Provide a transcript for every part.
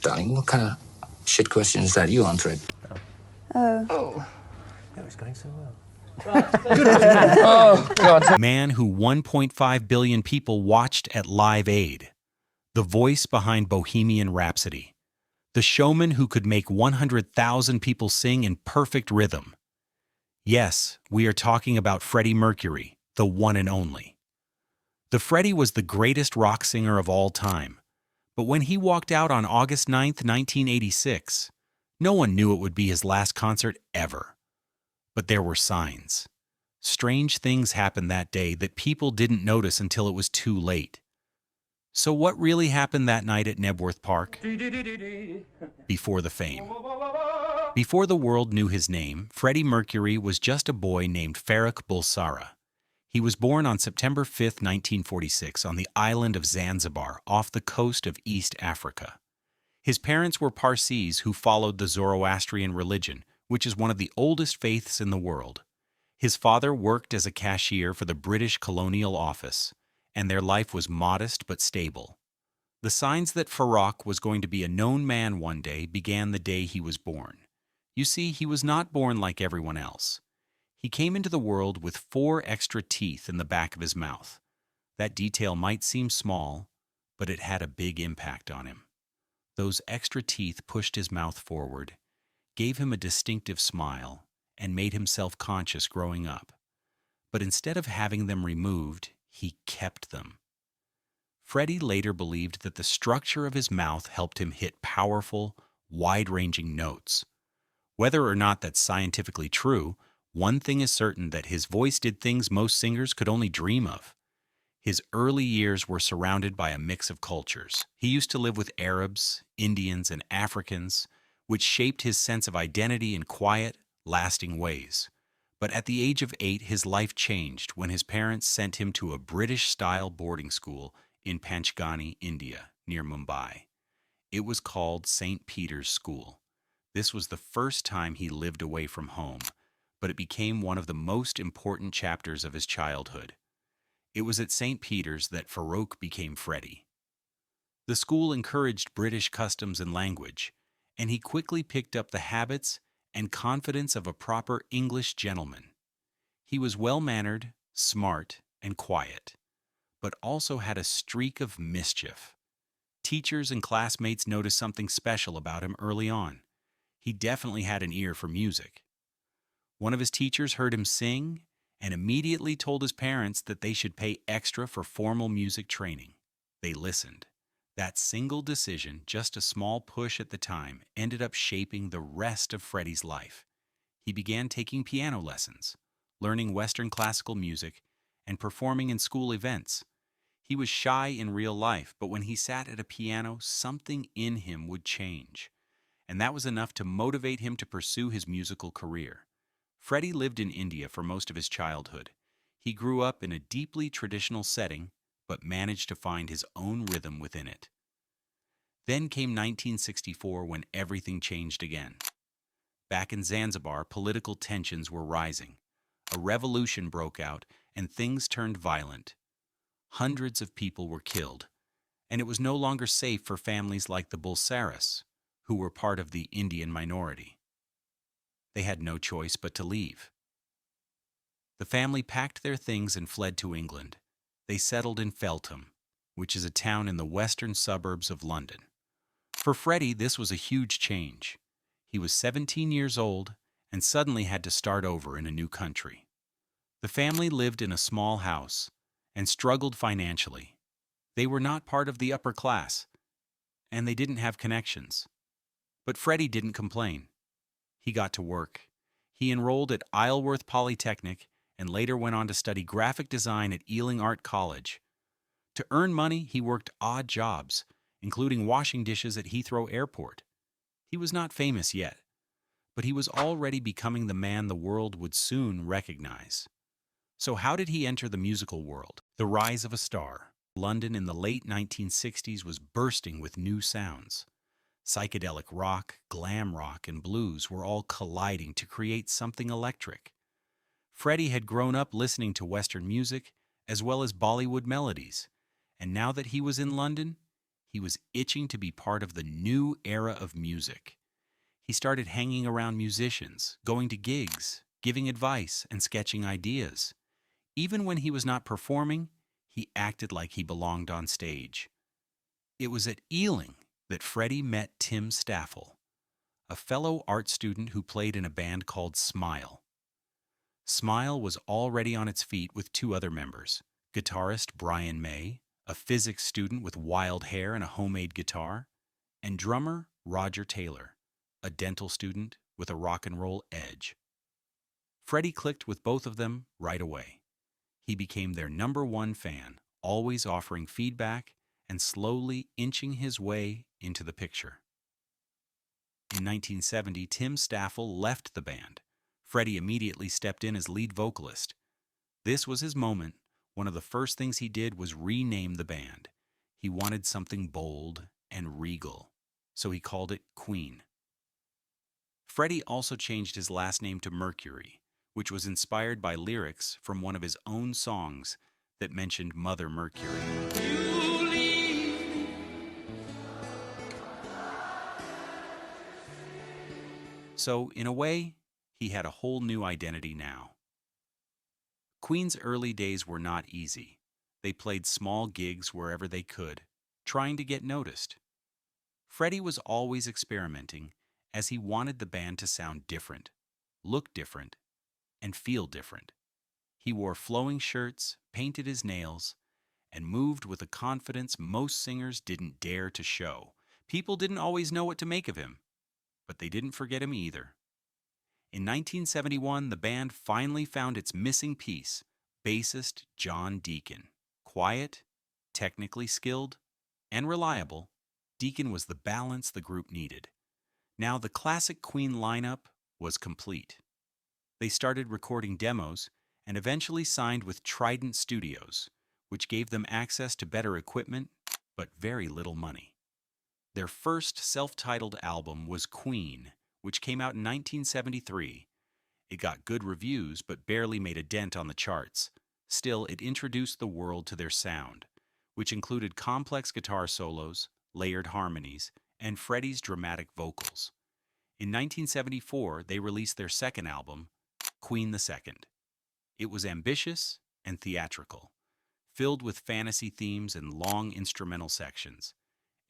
Darling, what kind of shit question is that you on, Fred? Oh. That was going so well. Oh, God. Man who 1.5 billion people watched at Live Aid. The voice behind Bohemian Rhapsody. The showman who could make 100,000 people sing in perfect rhythm. Yes, we are talking about Freddie Mercury, the one and only. The Freddie was the greatest rock singer of all time. But when he walked out on August 9th, 1986, no one knew it would be his last concert ever. But there were signs. Strange things happened that day that people didn't notice until it was too late. So what really happened that night at Knebworth Park? Before the fame. Before the world knew his name, Freddie Mercury was just a boy named Farrokh Bulsara. He was born on September 5, 1946, on the island of Zanzibar, off the coast of East Africa. His parents were Parsis who followed the Zoroastrian religion, which is one of the oldest faiths in the world. His father worked as a cashier for the British Colonial Office, and their life was modest but stable. The signs that Farrokh was going to be a known man one day began the day he was born. You see, he was not born like everyone else. He came into the world with 4 extra teeth in the back of his mouth. That detail might seem small, but it had a big impact on him. Those extra teeth pushed his mouth forward, gave him a distinctive smile, and made him self-conscious growing up. But instead of having them removed, he kept them. Freddie later believed that the structure of his mouth helped him hit powerful, wide-ranging notes. Whether or not that's scientifically true, one thing is certain, that his voice did things most singers could only dream of. His early years were surrounded by a mix of cultures. He used to live with Arabs, Indians, and Africans, which shaped his sense of identity in quiet, lasting ways. But at the age of 8, his life changed when his parents sent him to a British-style boarding school in Panchgani, India, near Mumbai. It was called St. Peter's School. This was the first time he lived away from home, but it became one of the most important chapters of his childhood. It was at St. Peter's that Farrokh became Freddie. The school encouraged British customs and language, and he quickly picked up the habits and confidence of a proper English gentleman. He was well-mannered, smart, and quiet, but also had a streak of mischief. Teachers and classmates noticed something special about him early on. He definitely had an ear for music. One of his teachers heard him sing and immediately told his parents that they should pay extra for formal music training. They listened. That single decision, just a small push at the time, ended up shaping the rest of Freddie's life. He began taking piano lessons, learning Western classical music, and performing in school events. He was shy in real life, but when he sat at a piano, something in him would change. And that was enough to motivate him to pursue his musical career. Freddie lived in India for most of his childhood. He grew up in a deeply traditional setting, but managed to find his own rhythm within it. Then came 1964, when everything changed again. Back in Zanzibar, political tensions were rising. A revolution broke out, and things turned violent. Hundreds of people were killed, and it was no longer safe for families like the Bulsaras, who were part of the Indian minority. They had no choice but to leave. The family packed their things and fled to England. They settled in Feltham, which is a town in the western suburbs of London. For Freddie, this was a huge change. He was 17 years old and suddenly had to start over in a new country. The family lived in a small house and struggled financially. They were not part of the upper class, and they didn't have connections. But Freddie didn't complain. He got to work. He enrolled at Isleworth Polytechnic and later went on to study graphic design at Ealing Art College. To earn money, he worked odd jobs, including washing dishes at Heathrow Airport. He was not famous yet, but he was already becoming the man the world would soon recognize. So how did he enter the musical world? The rise of a star. London in the late 1960s was bursting with new sounds. Psychedelic rock, glam rock, and blues were all colliding to create something electric. Freddie had grown up listening to Western music as well as Bollywood melodies, and now that he was in London, He was itching to be part of the new era of music. He started hanging around musicians, going to gigs, giving advice, and sketching ideas. Even when he was not performing, he acted like he belonged on stage. It was at Ealing that Freddie met Tim Staffel, a fellow art student who played in a band called Smile. Smile was already on its feet with two other members, guitarist Brian May, a physics student with wild hair and a homemade guitar, and drummer Roger Taylor, a dental student with a rock and roll edge. Freddie clicked with both of them right away. He became their #1 fan, always offering feedback and slowly inching his way into the picture. In 1970, Tim Staffel left the band. Freddie immediately stepped in as lead vocalist. This was his moment. One of the first things he did was rename the band. He wanted something bold and regal, so he called it Queen. Freddie also changed his last name to Mercury, which was inspired by lyrics from one of his own songs that mentioned Mother Mercury. So, in a way, he had a whole new identity now. Queen's early days were not easy. They played small gigs wherever they could, trying to get noticed. Freddie was always experimenting, as he wanted the band to sound different, look different, and feel different. He wore flowing shirts, painted his nails, and moved with a confidence most singers didn't dare to show. People didn't always know what to make of him, but they didn't forget him either. In 1971, the band finally found its missing piece, bassist John Deacon. Quiet, technically skilled, and reliable, Deacon was the balance the group needed. Now the classic Queen lineup was complete. They started recording demos and eventually signed with Trident Studios, which gave them access to better equipment, but very little money. Their first self-titled album was Queen, which came out in 1973. It got good reviews, but barely made a dent on the charts. Still, it introduced the world to their sound, which included complex guitar solos, layered harmonies, and Freddie's dramatic vocals. In 1974, they released their second album, Queen II. It was ambitious and theatrical, filled with fantasy themes and long instrumental sections.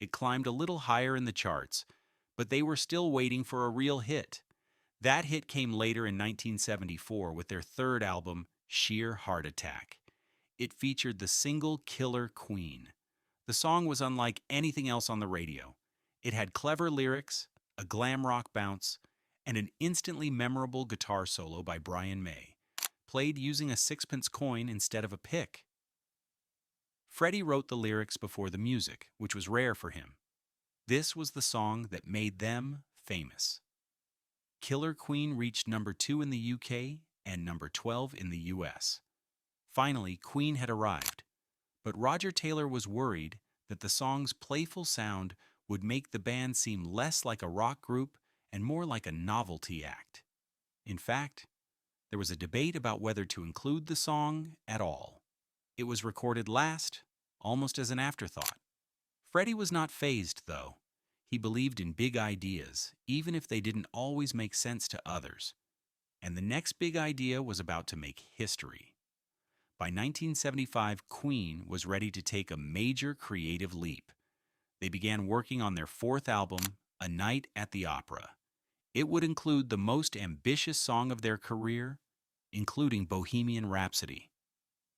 It climbed a little higher in the charts, but they were still waiting for a real hit. That hit came later in 1974 with their third album, Sheer Heart Attack. It featured the single Killer Queen. The song was unlike anything else on the radio. It had clever lyrics, a glam rock bounce, and an instantly memorable guitar solo by Brian May, played using a sixpence coin instead of a pick. Freddie wrote the lyrics before the music, which was rare for him. This was the song that made them famous. Killer Queen reached #2 in the UK and #12 in the US. Finally, Queen had arrived, but Roger Taylor was worried that the song's playful sound would make the band seem less like a rock group and more like a novelty act. In fact, there was a debate about whether to include the song at all. It was recorded last, almost as an afterthought. Freddie was not fazed, though. He believed in big ideas, even if they didn't always make sense to others. And the next big idea was about to make history. By 1975, Queen was ready to take a major creative leap. They began working on their fourth album, A Night at the Opera. It would include the most ambitious song of their career, including Bohemian Rhapsody.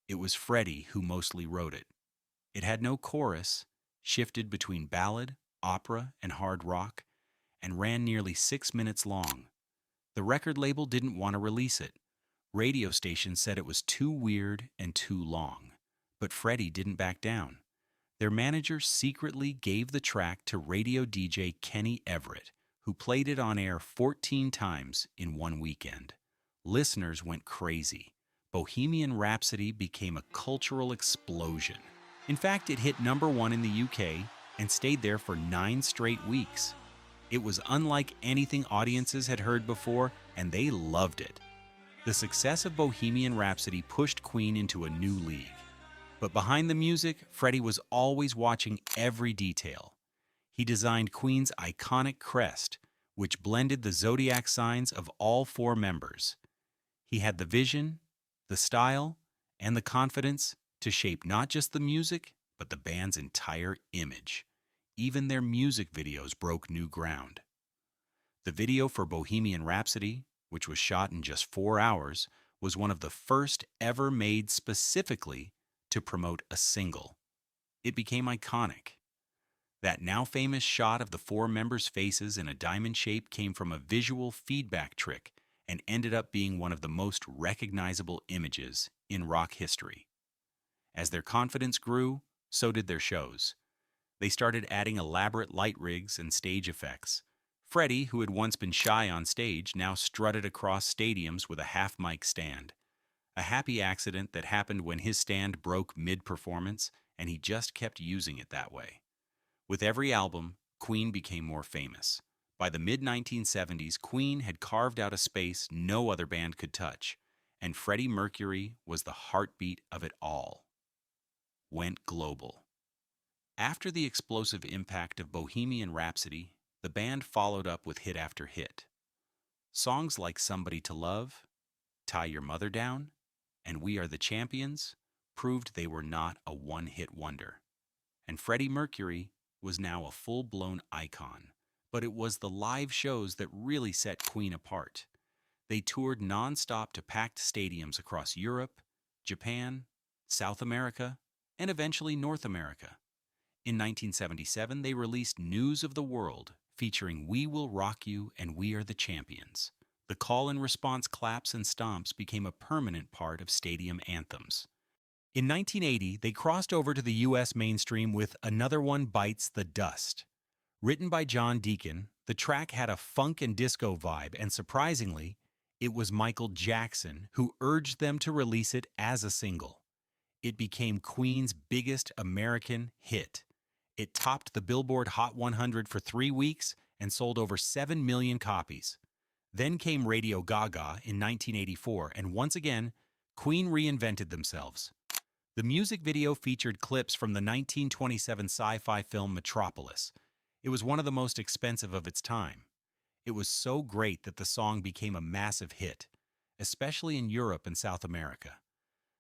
It was Freddie who mostly wrote it. It had no chorus, shifted between ballad, opera, and hard rock, and ran nearly 6 minutes long. The record label didn't want to release it. Radio stations said it was too weird and too long. But Freddie didn't back down. Their manager secretly gave the track to radio DJ Kenny Everett, who played it on air 14 times in one weekend. Listeners went crazy. Bohemian Rhapsody became a cultural explosion. In fact, it hit #1 in the UK and stayed there for 9 straight weeks. It was unlike anything audiences had heard before, and they loved it. The success of Bohemian Rhapsody pushed Queen into a new league. But behind the music, Freddie was always watching every detail. He designed Queen's iconic crest, which blended the zodiac signs of all four members. He had the vision, the style, and the confidence to shape not just the music, but the band's entire image. Even their music videos broke new ground. The video for Bohemian Rhapsody, which was shot in just 4 hours, was one of the first ever made specifically to promote a single. It became iconic. That now famous shot of the four members' faces in a diamond shape came from a visual feedback trick and ended up being one of the most recognizable images in rock history. As their confidence grew, so did their shows. They started adding elaborate light rigs and stage effects. Freddie, who had once been shy on stage, now strutted across stadiums with a half-mic stand. A happy accident that happened when his stand broke mid-performance, and he just kept using it that way. With every album, Queen became more famous. By the mid-1970s, Queen had carved out a space no other band could touch, and Freddie Mercury was the heartbeat of it all. Went global. After the explosive impact of Bohemian Rhapsody, the band followed up with hit after hit. Songs like Somebody to Love, Tie Your Mother Down, and We Are the Champions proved they were not a one-hit wonder. And Freddie Mercury was now a full-blown icon. But it was the live shows that really set Queen apart. They toured non-stop to packed stadiums across Europe, Japan, South America, and eventually North America. In 1977, they released News of the World, featuring We Will Rock You and We Are the Champions. The call-and-response claps and stomps became a permanent part of stadium anthems. In 1980, they crossed over to the U.S. mainstream with Another One Bites the Dust. Written by John Deacon, the track had a funk and disco vibe, and surprisingly, it was Michael Jackson who urged them to release it as a single. It became Queen's biggest American hit. It topped the Billboard Hot 100 for 3 weeks and sold over 7 million copies. Then came Radio Gaga in 1984, and once again, Queen reinvented themselves. The music video featured clips from the 1927 sci-fi film Metropolis. It was one of the most expensive of its time. It was so great that the song became a massive hit, especially in Europe and South America.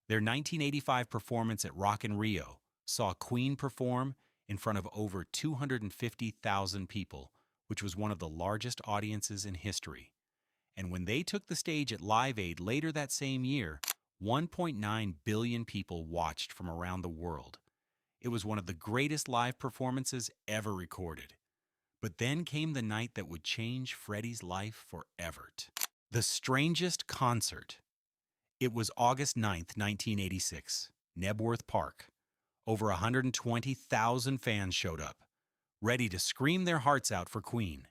Their 1985 performance at Rock in Rio saw Queen perform in front of over 250,000 people, which was one of the largest audiences in history. And when they took the stage at Live Aid later that same year, 1.9 billion people watched from around the world. It was one of the greatest live performances ever recorded. But then came the night that would change Freddie's life forever. The strangest concert. It was August 9th, 1986, Knebworth Park. Over 120,000 fans showed up, ready to scream their hearts out for Queen.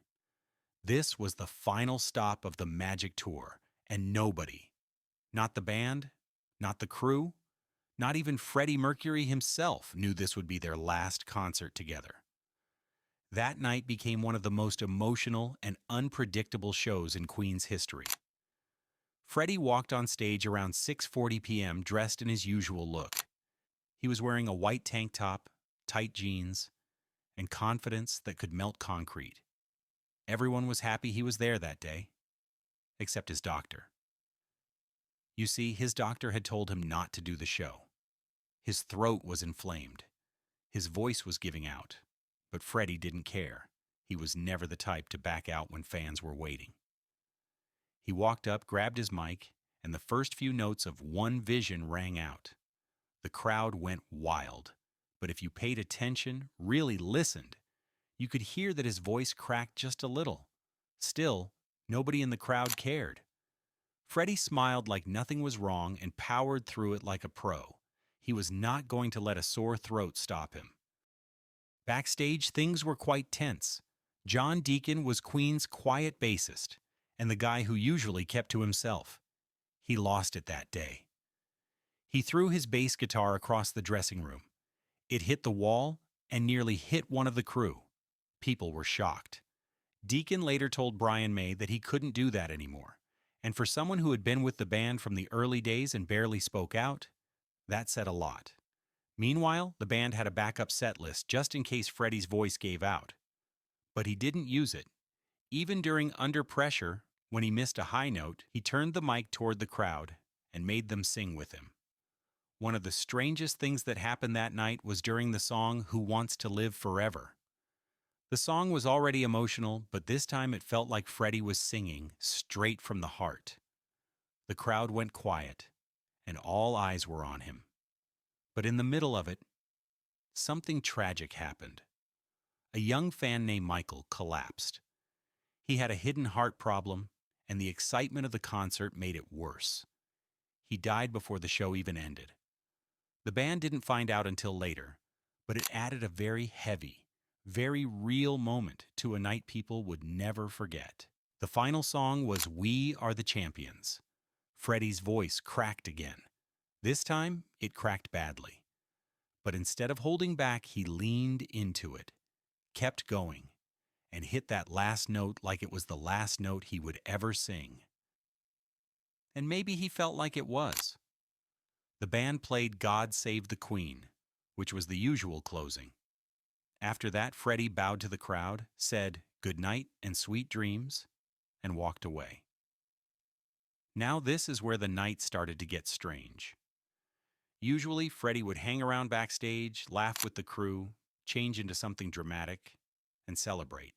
This was the final stop of the Magic Tour, and nobody, not the band, not the crew, not even Freddie Mercury himself, knew this would be their last concert together. That night became one of the most emotional and unpredictable shows in Queen's history. Freddie walked on stage around 6:40 p.m. dressed in his usual look. He was wearing a white tank top, tight jeans, and confidence that could melt concrete. Everyone was happy he was there that day, except his doctor. You see, his doctor had told him not to do the show. His throat was inflamed. His voice was giving out. But Freddie didn't care. He was never the type to back out when fans were waiting. He walked up, grabbed his mic, and the first few notes of One Vision rang out. The crowd went wild, but if you paid attention, really listened, you could hear that his voice cracked just a little. Still, nobody in the crowd cared. Freddie smiled like nothing was wrong and powered through it like a pro. He was not going to let a sore throat stop him. Backstage, things were quite tense. John Deacon was Queen's quiet bassist, and the guy who usually kept to himself. He lost it that day. He threw his bass guitar across the dressing room. It hit the wall and nearly hit one of the crew. People were shocked. Deacon later told Brian May that he couldn't do that anymore, and for someone who had been with the band from the early days and barely spoke out, that said a lot. Meanwhile, the band had a backup set list just in case Freddie's voice gave out. But he didn't use it. Even during Under Pressure, when he missed a high note, he turned the mic toward the crowd and made them sing with him. One of the strangest things that happened that night was during the song Who Wants to Live Forever. The song was already emotional, but this time it felt like Freddie was singing straight from the heart. The crowd went quiet, and all eyes were on him. But in the middle of it, something tragic happened. A young fan named Michael collapsed. He had a hidden heart problem, and the excitement of the concert made it worse. He died before the show even ended. The band didn't find out until later, but it added a very heavy, very real moment to a night people would never forget. The final song was We Are the Champions. Freddie's voice cracked again. This time, it cracked badly. But instead of holding back, he leaned into it, kept going, and hit that last note like it was the last note he would ever sing. And maybe he felt like it was. The band played God Save the Queen, which was the usual closing. After that, Freddie bowed to the crowd, said good night and sweet dreams, and walked away. Now this is where the night started to get strange. Usually, Freddie would hang around backstage, laugh with the crew, change into something dramatic, and celebrate.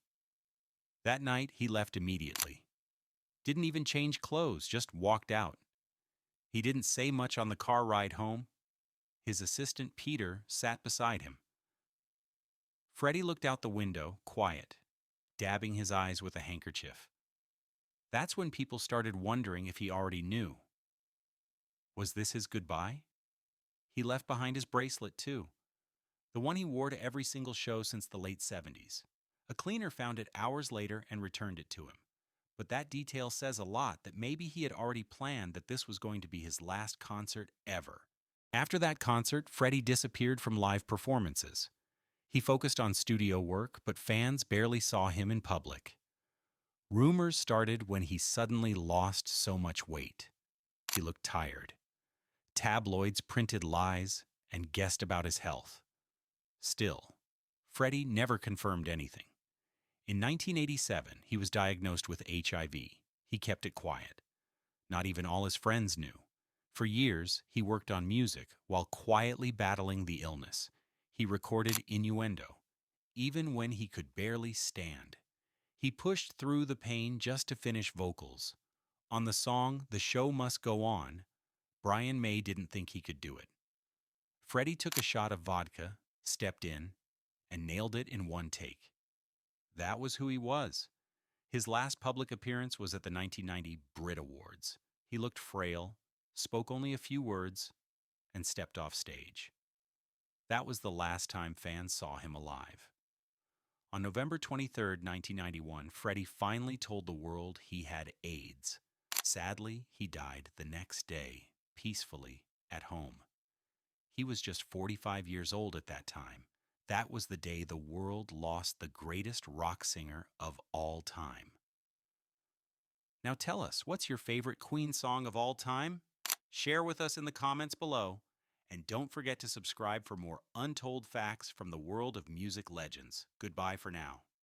That night, he left immediately. Didn't even change clothes, just walked out. He didn't say much on the car ride home. His assistant, Peter, sat beside him. Freddie looked out the window, quiet, dabbing his eyes with a handkerchief. That's when people started wondering if he already knew. Was this his goodbye? He left behind his bracelet, too. The one he wore to every single show since the late 70s. A cleaner found it hours later and returned it to him. But that detail says a lot that maybe he had already planned that this was going to be his last concert ever. After that concert, Freddie disappeared from live performances. He focused on studio work, but fans barely saw him in public. Rumors started when he suddenly lost so much weight. He looked tired. Tabloids printed lies and guessed about his health. Still, Freddie never confirmed anything. In 1987, he was diagnosed with HIV. He kept it quiet. Not even all his friends knew. For years, he worked on music while quietly battling the illness. He recorded Innuendo, even when he could barely stand. He pushed through the pain just to finish vocals. On the song The Show Must Go On, Brian May didn't think he could do it. Freddie took a shot of vodka, stepped in, and nailed it in one take. That was who he was. His last public appearance was at the 1990 Brit Awards. He looked frail, spoke only a few words, and stepped off stage. That was the last time fans saw him alive. On November 23, 1991, Freddie finally told the world he had AIDS. Sadly, he died the next day, peacefully, at home. He was just 45 years old at that time. That was the day the world lost the greatest rock singer of all time. Now tell us, what's your favorite Queen song of all time? Share with us in the comments below. And don't forget to subscribe for more untold facts from the world of music legends. Goodbye for now.